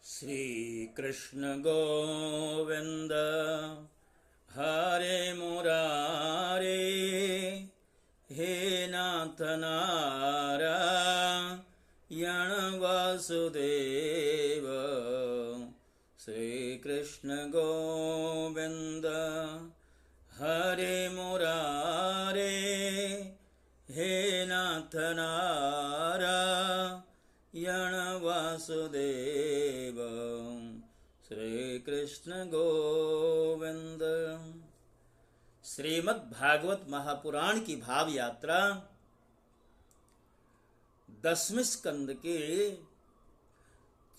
श्री कृष्ण गोविंद हरे मुरारे, हे नाथ नारायण वासुदेव। श्री कृष्ण गोविंद हरे मुरारे, हे नाथ नारायण वासुदेव। श्री कृष्ण गोविंद। श्रीमद् भागवत महापुराण की भाव यात्रा 10वें स्कंद के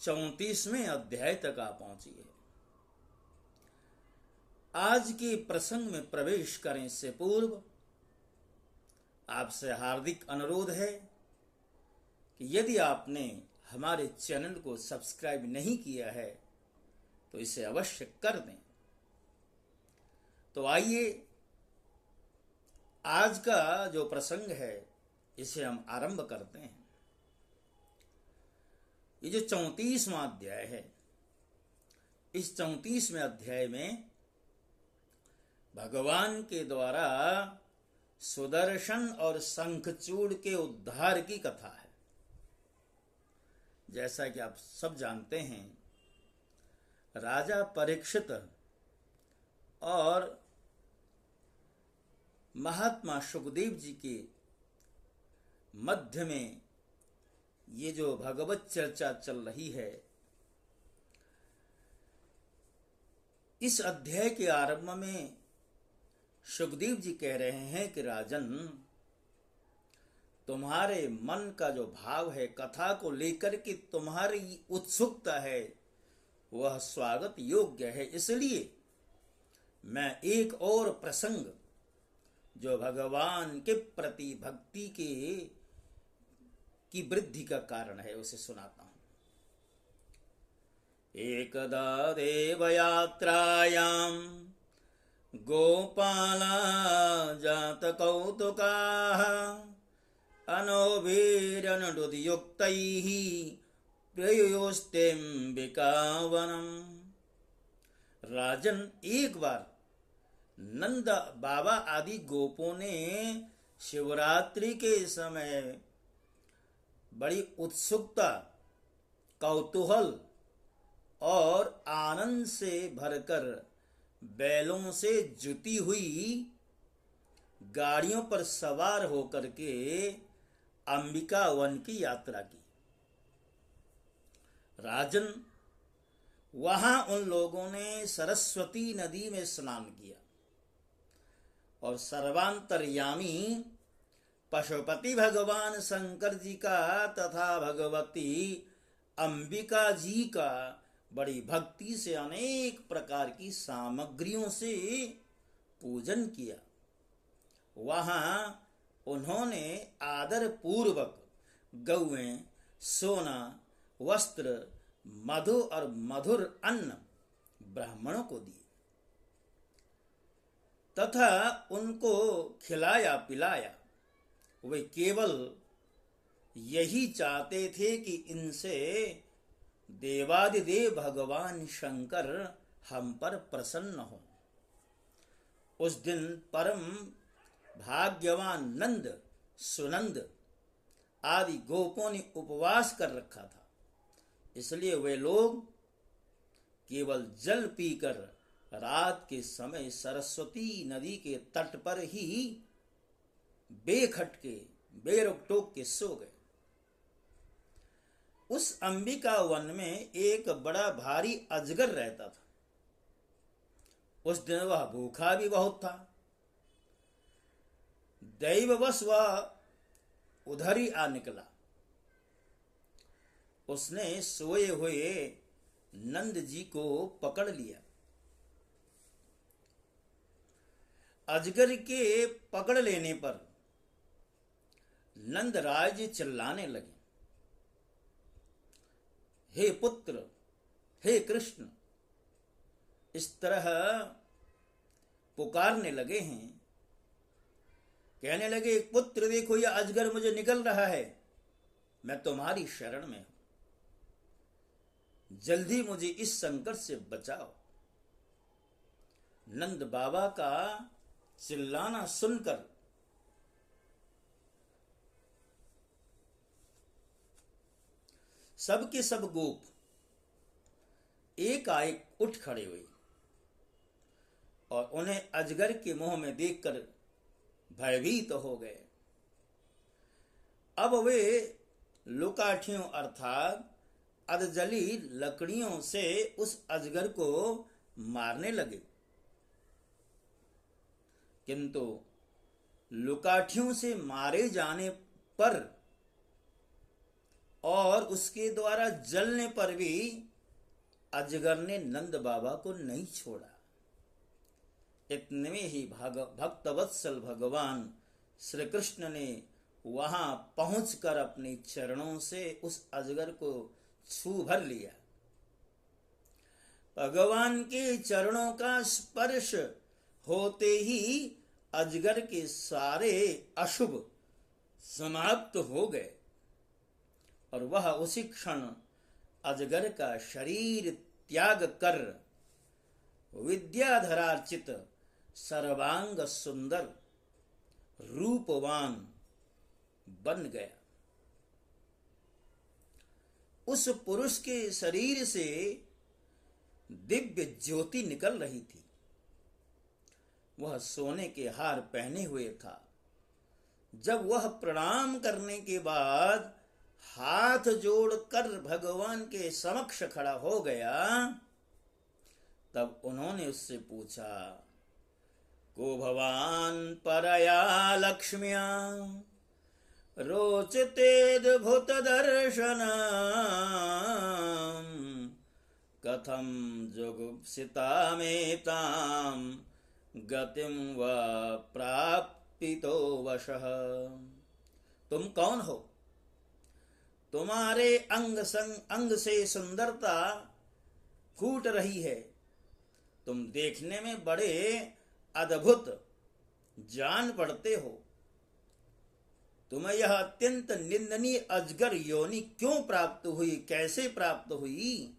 34वें अध्याय तक आ पहुंची है। आज के प्रसंग में प्रवेश करने से पूर्व आपसे हार्दिक अनुरोध है कि यदि आपने हमारे चैनल को सब्सक्राइब नहीं किया है तो इसे अवश्य कर दें। तो आइए आज का जो प्रसंग है इसे हम आरंभ करते हैं। ये जो 34वां अध्याय है, इस 34वें अध्याय में भगवान के द्वारा सुदर्शन और शंखचूड़ के उद्धार की कथा है। जैसा कि आप सब जानते हैं, राजा परीक्षित और महात्मा सुखदेव जी के मध्य में ये जो भगवत चर्चा चल रही है, इस अध्याय के आरंभ में सुखदेव जी कह रहे हैं कि राजन, तुम्हारे मन का जो भाव है, कथा को लेकर के तुम्हारी उत्सुकता है, वह स्वागत योग्य है। इसलिए मैं एक और प्रसंग जो भगवान के प्रति भक्ति की वृद्धि का कारण है उसे सुनाता हूं। एकदा देवयात्रायां गोपाला जात कौतुकाः अनोभिरनुयुक्तैः प्रयोस्तेऽम्बिकावनम्। राजन, एक बार नंद बाबा आदि गोपों ने शिवरात्रि के समय बड़ी उत्सुकता, कौतूहल और आनंद से भरकर बैलों से जुती हुई गाड़ियों पर सवार होकर के अंबिका वन की यात्रा की। राजन, वहां उन लोगों ने सरस्वती नदी में स्नान किया और सर्वांतर्यामी पशुपति भगवान शंकर जी का तथा भगवती अंबिका जी का बड़ी भक्ति से अनेक प्रकार की सामग्रियों से पूजन किया। वहां उन्होंने आदर पूर्वक गौएं, सोना, वस्त्र, मधु और मधुर अन्न ब्राह्मणों को दिए तथा उनको खिलाया पिलाया। वे केवल यही चाहते थे कि इनसे देवादिदेव भगवान शंकर हम पर प्रसन्न हो। उस दिन परम भाग्यवान नंद, सुनंद आदि गोपों ने उपवास कर रखा था, इसलिए वे लोग केवल जल पीकर रात के समय सरस्वती नदी के तट पर ही बेखटके बेरोक टोक के सो गए। उस अंबिका वन में एक बड़ा भारी अजगर रहता था। उस दिन वह भूखा भी बहुत था। दैववश वह उधर ही आ निकला। उसने सोए हुए नंद जी को पकड़ लिया। अजगर के पकड़ लेने पर नंदराज चिल्लाने लगे, हे पुत्र, हे कृष्ण। इस तरह पुकारने लगे हैं। कहने लगे, पुत्र देखो, यह अजगर मुझे निकल रहा है, मैं तुम्हारी शरण में हूं। जल्दी मुझे इस संकट से बचाओ। नंद बाबा का चिल्लाना सुनकर सब के सब गोप एकाएक उठ खड़े हुए और उन्हें अजगर के मुंह में देखकर भयभीत हो गए। अब वे लुकाठियों अर्थात अधजली लकड़ियों से उस अजगर को मारने लगे, किंतु लुकाठियों से मारे जाने पर और उसके द्वारा जलने पर भी अजगर ने नंद बाबा को नहीं छोड़ा। इतने में ही भक्तवत्सल भगवान श्री कृष्ण ने वहां पहुंचकर अपने चरणों से उस अजगर को छू भर लिया। भगवान के चरणों का स्पर्श होते ही अजगर के सारे अशुभ समाप्त हो गए और वह उसी क्षण अजगर का शरीर त्याग कर विद्याधरार्चित सर्वांग सुंदर रूपवान बन गया। उस पुरुष के शरीर से दिव्य ज्योति निकल रही थी। वह सोने के हार पहने हुए था। जब वह प्रणाम करने के बाद हाथ जोड़कर भगवान के समक्ष खड़ा हो गया, तब उन्होंने उससे पूछा, को भवान परया लक्ष्म्या रोचतेद्भुत दर्शन कथम जुगुप्सिता मेताम गतिम व प्रापितो वशः। तुम कौन हो? तुम्हारे अंग से सुंदरता फूट रही है। तुम देखने में बड़े अद्भुत जान पड़ते हो। तुम्हें यह अत्यंत निंदनीय अजगर योनि क्यों प्राप्त हुई, कैसे प्राप्त हुई?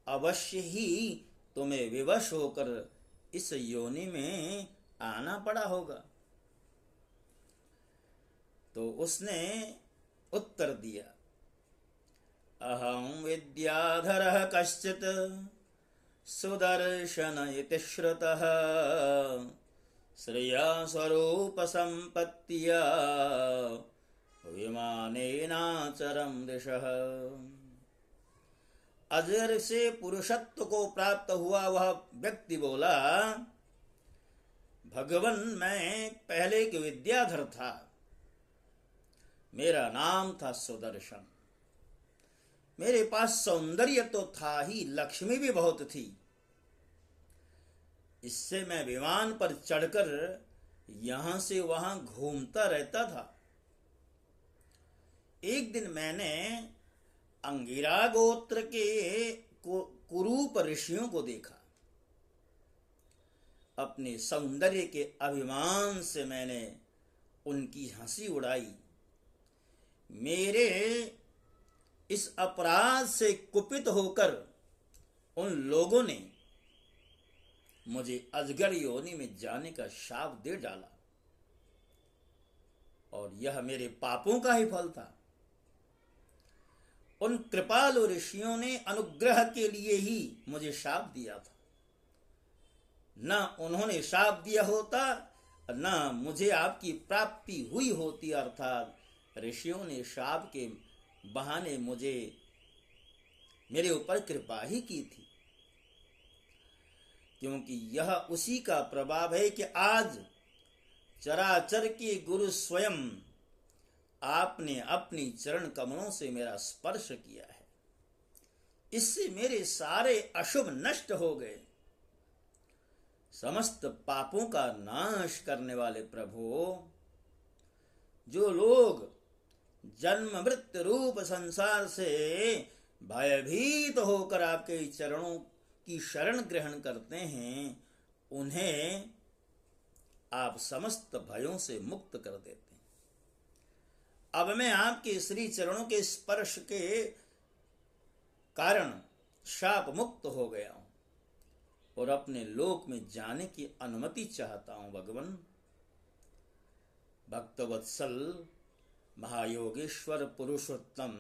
अवश्य ही तुम्हें विवश होकर इस योनि में आना पड़ा होगा। तो उसने उत्तर दिया, अहं विद्याधरः कश्चित् सुदर्शन इति श्रुतः श्रिया स्वरूप संपत्तिया विमानेनाचरं दिशः। अजगर से पुरुषत्व को प्राप्त हुआ वह व्यक्ति बोला, भगवन मैं पहले एक विद्याधर था। मेरा नाम था सुदर्शन। मेरे पास सौंदर्य तो था ही, लक्ष्मी भी बहुत थी। इससे मैं विमान पर चढ़कर यहां से वहां घूमता रहता था। एक दिन मैंने अंगिरा गोत्र के कुरूप ऋषियों को देखा। अपने सौंदर्य के अभिमान से मैंने उनकी हंसी उड़ाई। मेरे इस अपराध से कुपित होकर उन लोगों ने मुझे अजगर योनि में जाने का शाप दे डाला और यह मेरे पापों का ही फल था। उन कृपालु ऋषियों ने अनुग्रह के लिए ही मुझे शाप दिया था। न उन्होंने शाप दिया होता न मुझे आपकी प्राप्ति हुई होती, अर्थात ऋषियों ने शाप के बहाने मुझे मेरे ऊपर कृपा ही की थी। क्योंकि यह उसी का प्रभाव है कि आज चराचर के गुरु स्वयं आपने अपनी चरण कमलों से मेरा स्पर्श किया है। इससे मेरे सारे अशुभ नष्ट हो गए। समस्त पापों का नाश करने वाले प्रभु, जो लोग जन्म मृत्यु रूप संसार से भयभीत होकर आपके चरणों की शरण ग्रहण करते हैं, उन्हें आप समस्त भयों से मुक्त कर देते हैं। अब मैं आपके श्री चरणों के स्पर्श के कारण शाप मुक्त हो गया हूं और अपने लोक में जाने की अनुमति चाहता हूं। भगवान भक्तवत्सल महायोगेश्वर पुरुषोत्तम,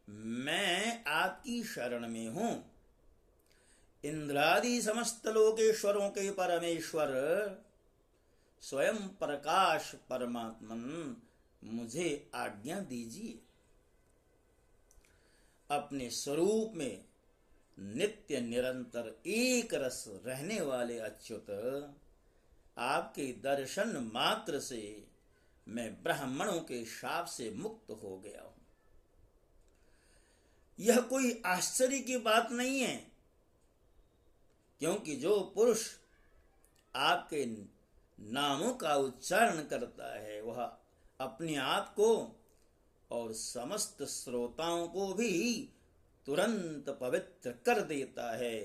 मैं आपकी शरण में हूं। इंद्रादि समस्त लोकेश्वरों के परमेश्वर स्वयं प्रकाश परमात्मन, मुझे आज्ञा दीजिए। अपने स्वरूप में नित्य निरंतर एक रस रहने वाले अच्युत, आपके दर्शन मात्र से मैं ब्राह्मणों के शाप से मुक्त हो गया हूं। यह कोई आश्चर्य की बात नहीं है, क्योंकि जो पुरुष आपके नामों का उच्चारण करता है वह अपने आप को और समस्त श्रोताओं को भी तुरंत पवित्र कर देता है।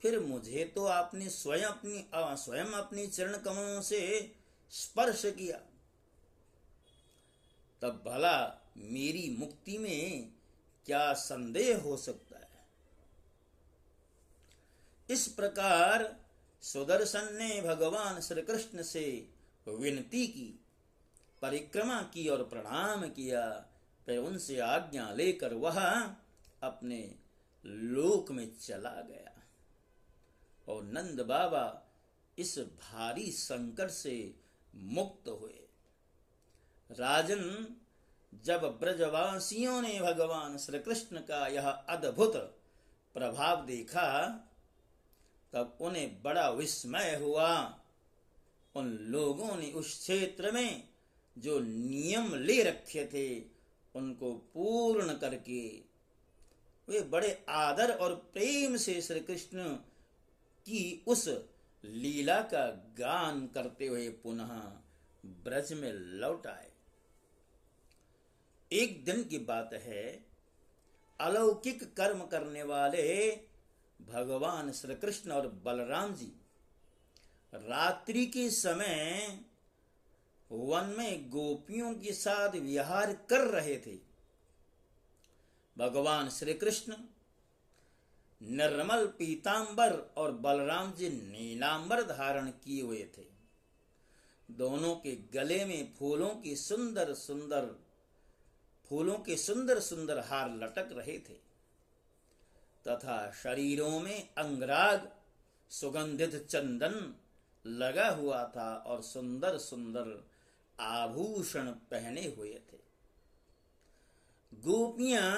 फिर मुझे तो आपने स्वयं अपनी चरण कमलों से स्पर्श किया, तब भला मेरी मुक्ति में क्या संदेह हो सकता है। इस प्रकार सुदर्शन ने भगवान श्री कृष्ण से विनती की, परिक्रमा की और प्रणाम किया। फिर उनसे आज्ञा लेकर वह अपने लोक में चला गया और नंद बाबा इस भारी संकट से मुक्त हुए। राजन, जब ब्रजवासियों ने भगवान श्री कृष्ण का यह अद्भुत प्रभाव देखा, तब उन्हें बड़ा विस्मय हुआ। उन लोगों ने उस क्षेत्र में जो नियम ले रखे थे उनको पूर्ण करके वे बड़े आदर और प्रेम से श्री कृष्ण की उस लीला का गान करते हुए पुनः ब्रज में लौट आए। एक दिन की बात है, अलौकिक कर्म करने वाले भगवान श्री कृष्ण और बलराम जी रात्रि के समय वन में गोपियों के साथ विहार कर रहे थे। भगवान श्री कृष्ण निर्मल पीतांबर और बलराम जी नीलांबर धारण किए हुए थे। दोनों के गले में फूलों के सुंदर सुंदर हार लटक रहे थे तथा शरीरों में अंगराग सुगंधित चंदन लगा हुआ था और सुंदर सुंदर आभूषण पहने हुए थे। गोपियां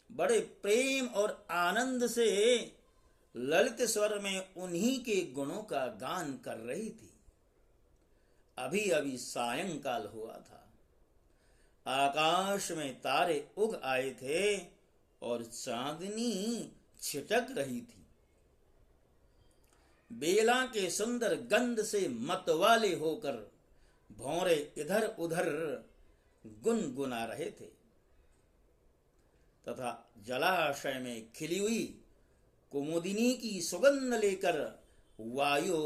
बड़े प्रेम और आनंद से ललित स्वर में उन्हीं के गुणों का गान कर रही थी। अभी अभी सायंकाल हुआ था, आकाश में तारे उग आए थे और चांदनी छिटक रही थी। बेला के सुंदर गंध से मतवाले होकर भौरे इधर उधर गुनगुना रहे थे तथा जलाशय में खिली हुई कुमुदिनी की सुगंध लेकर वायु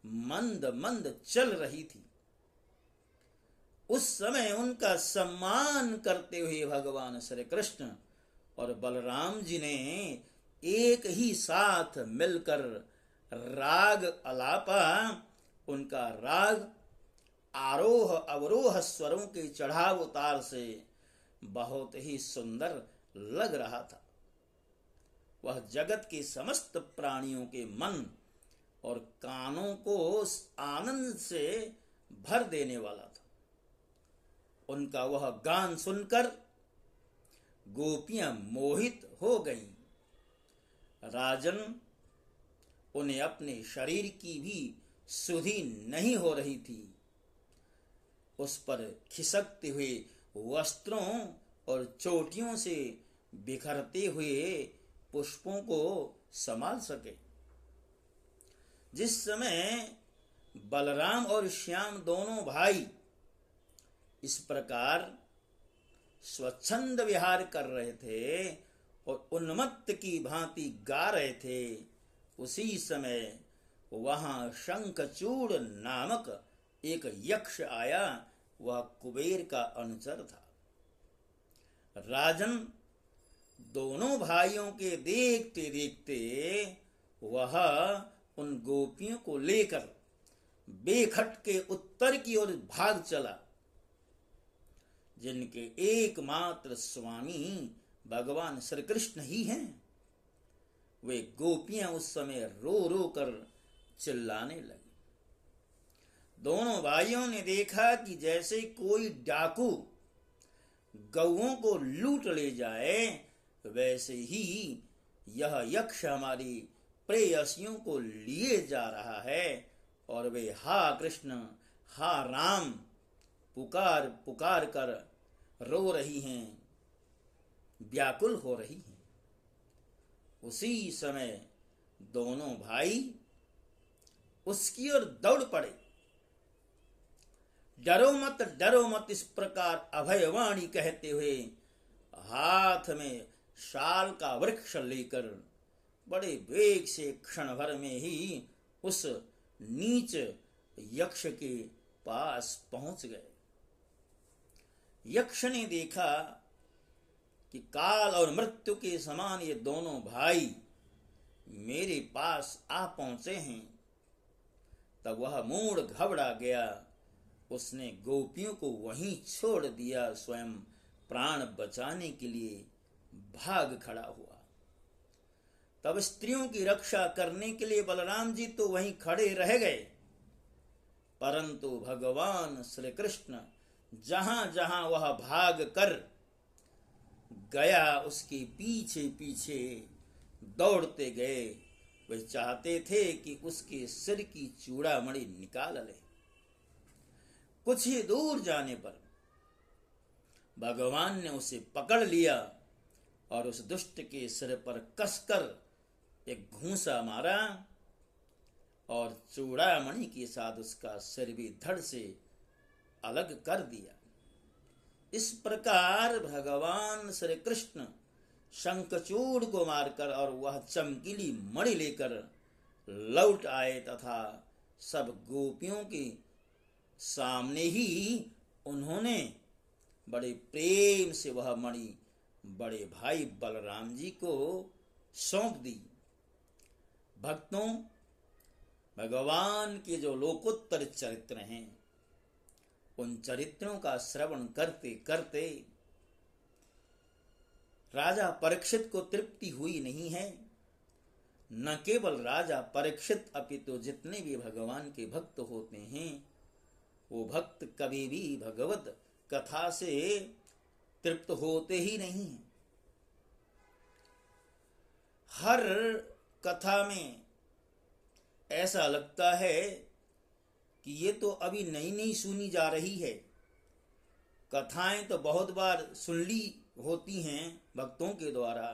मंद मंद चल रही थी। उस समय उनका सम्मान करते हुए भगवान श्री कृष्ण और बलराम जी ने एक ही साथ मिलकर राग अलापा, उनका राग आरोह अवरोह स्वरों के चढ़ाव उतार से बहुत ही सुंदर लग रहा था। वह जगत के समस्त प्राणियों के मन और कानों को आनंद से भर देने वाला था। उनका वह गान सुनकर गोपियां मोहित हो गईं। राजन, उन्हें अपने शरीर की भी सुधि नहीं हो रही थी। उस पर खिसकते हुए वस्त्रों और चोटियों से बिखरते हुए पुष्पों को संभाल सके। जिस समय बलराम और श्याम दोनों भाई इस प्रकार स्वच्छंद विहार कर रहे थे और उन्मत्त की भांति गा रहे थे, उसी समय वहां शंखचूड़ नामक एक यक्ष आया। वह कुबेर का अनुचर था। राजन, दोनों भाइयों के देखते देखते वह उन गोपियों को लेकर बेखट के उत्तर की ओर भाग चला, जिनके एकमात्र स्वामी भगवान श्री कृष्ण ही हैं। वे गोपियां उस समय रो रो कर चिल्लाने लगी। दोनों भाइयों ने देखा कि जैसे कोई डाकू गौओं को लूट ले जाए, वैसे ही यह यक्ष हमारी प्रेयसियों को लिए जा रहा है, और वे हा कृष्ण हा राम पुकार पुकार कर रो रही हैं, व्याकुल हो रही हैं। उसी समय दोनों भाई उसकी ओर दौड़ पड़े। डरो मत इस प्रकार अभयवाणी कहते हुए हाथ में शाल का वृक्ष लेकर बड़े वेग से क्षण भर में ही उस नीच यक्ष के पास पहुंच गए। यक्ष ने देखा कि काल और मृत्यु के समान ये दोनों भाई मेरे पास आ पहुंचे हैं। तब वह मूढ़ घबरा गया। उसने गोपियों को वहीं छोड़ दिया, स्वयं प्राण बचाने के लिए भाग खड़ा हुआ। तब स्त्रियों की रक्षा करने के लिए बलराम जी तो वहीं खड़े रह गए, परंतु भगवान श्री कृष्ण जहां जहां वह भाग कर गया उसके पीछे पीछे दौड़ते गए। वे चाहते थे कि उसके सिर की चूड़ामणि निकाल ले। कुछ ही दूर जाने पर भगवान ने उसे पकड़ लिया और उस दुष्ट के सिर पर कसकर एक घूंसा मारा और चूड़ामणि के साथ उसका सिर भी धड़ से अलग कर दिया। इस प्रकार भगवान श्री कृष्ण शंखचूड़ को मारकर और वह चमकीली मणि लेकर लौट आए तथा सब गोपियों के सामने ही उन्होंने बड़े प्रेम से वह मणि बड़े भाई बलराम जी को सौंप दी। भक्तों, भगवान के जो लोकोत्तर चरित्र हैं, उन चरित्रों का श्रवण करते करते राजा परीक्षित को तृप्ति हुई नहीं है। न केवल राजा परीक्षित अपितु जितने भी भगवान के भक्त होते हैं, वो भक्त कभी भी भगवत कथा से तृप्त होते ही नहीं। हर कथा में ऐसा लगता है कि ये तो अभी नई नई सुनी जा रही है। कथाएं तो बहुत बार सुन ली होती हैं भक्तों के द्वारा,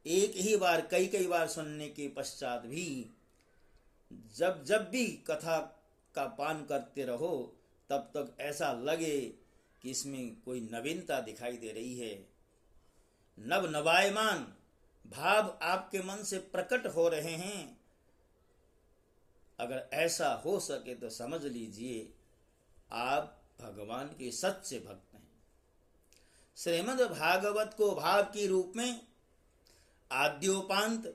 एक ही बार कई कई बार सुनने के पश्चात भी जब जब भी कथा का पान करते रहो तब तक ऐसा लगे कि इसमें कोई नवीनता दिखाई दे रही है। नव नवायमान भाव आपके मन से प्रकट हो रहे हैं। अगर ऐसा हो सके तो समझ लीजिए आप भगवान के सच्चे भक्त हैं। श्रीमद् भागवत को भाव के रूप में आद्योपांत,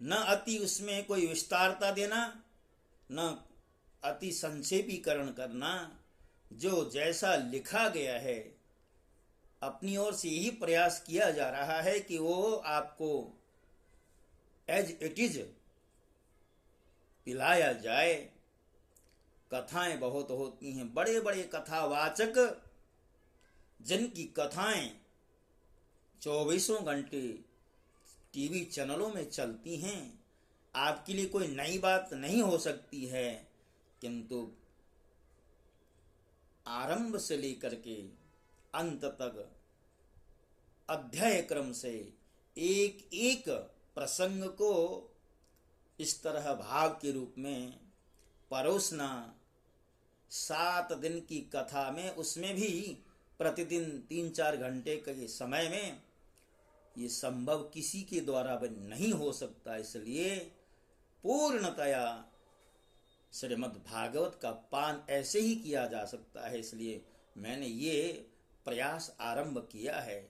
न अति उसमें कोई विस्तारता देना, न अति संक्षेपीकरण करना, जो जैसा लिखा गया है अपनी ओर से यही प्रयास किया जा रहा है कि वो आपको एज इट इज पिलाया जाए। कथाएं बहुत होती हैं, बड़े बड़े कथावाचक जिनकी कथाएं 24 घंटे टीवी चैनलों में चलती हैं। आपके लिए कोई नई बात नहीं हो सकती है, किंतु आरंभ से लेकर के अंत तक अध्याय क्रम से एक एक प्रसंग को इस तरह भाव के रूप में परोसना, 7 दिन की कथा में उसमें भी प्रतिदिन 3-4 घंटे के समय में ये संभव किसी के द्वारा भी नहीं हो सकता। इसलिए पूर्णतया श्रीमद् भागवत का पान ऐसे ही किया जा सकता है। इसलिए मैंने ये प्रयास आरंभ किया है।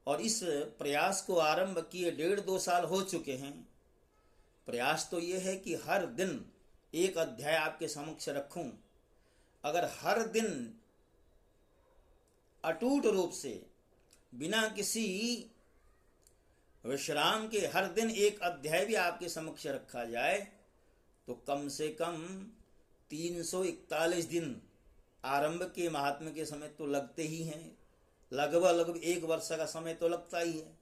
और इस प्रयास को आरंभ किए 1.5-2 साल हो चुके हैं। प्रयास तो ये है कि हर दिन एक अध्याय आपके समक्ष रखूं। अगर हर दिन अटूट रूप से बिना किसी विश्राम के हर दिन एक अध्याय भी आपके समक्ष रखा जाए तो कम से कम 341 दिन आरंभ के महात्म्य के समय तो लगते ही हैं। लगभग 1 वर्ष का समय तो लगता ही है।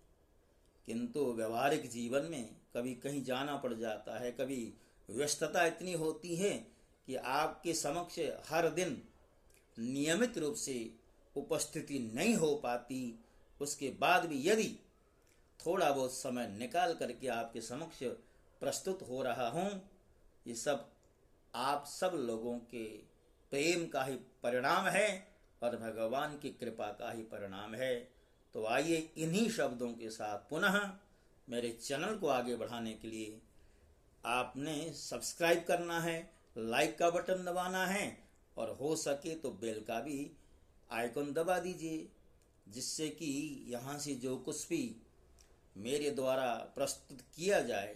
किंतु व्यवहारिक जीवन में कभी कहीं जाना पड़ जाता है, कभी व्यस्तता इतनी होती है कि आपके समक्ष हर दिन नियमित रूप से उपस्थिति नहीं हो पाती। उसके बाद भी यदि थोड़ा बहुत समय निकाल करके आपके समक्ष प्रस्तुत हो रहा हूँ, ये सब आप सब लोगों के प्रेम का ही परिणाम है और भगवान की कृपा का ही परिणाम है। तो आइए इन्हीं शब्दों के साथ पुनः मेरे चैनल को आगे बढ़ाने के लिए आपने सब्सक्राइब करना है, लाइक का बटन दबाना है और हो सके तो बेल का भी आइकन दबा दीजिए, जिससे कि यहाँ से जो कुछ भी मेरे द्वारा प्रस्तुत किया जाए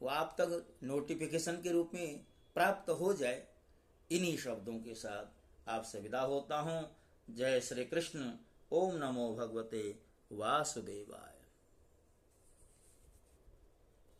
वो आप तक नोटिफिकेशन के रूप में प्राप्त हो जाए। इन्हीं शब्दों के साथ आपसे विदा होता हूँ। जय श्री कृष्ण। ओम नमो भगवते वासुदेवाय।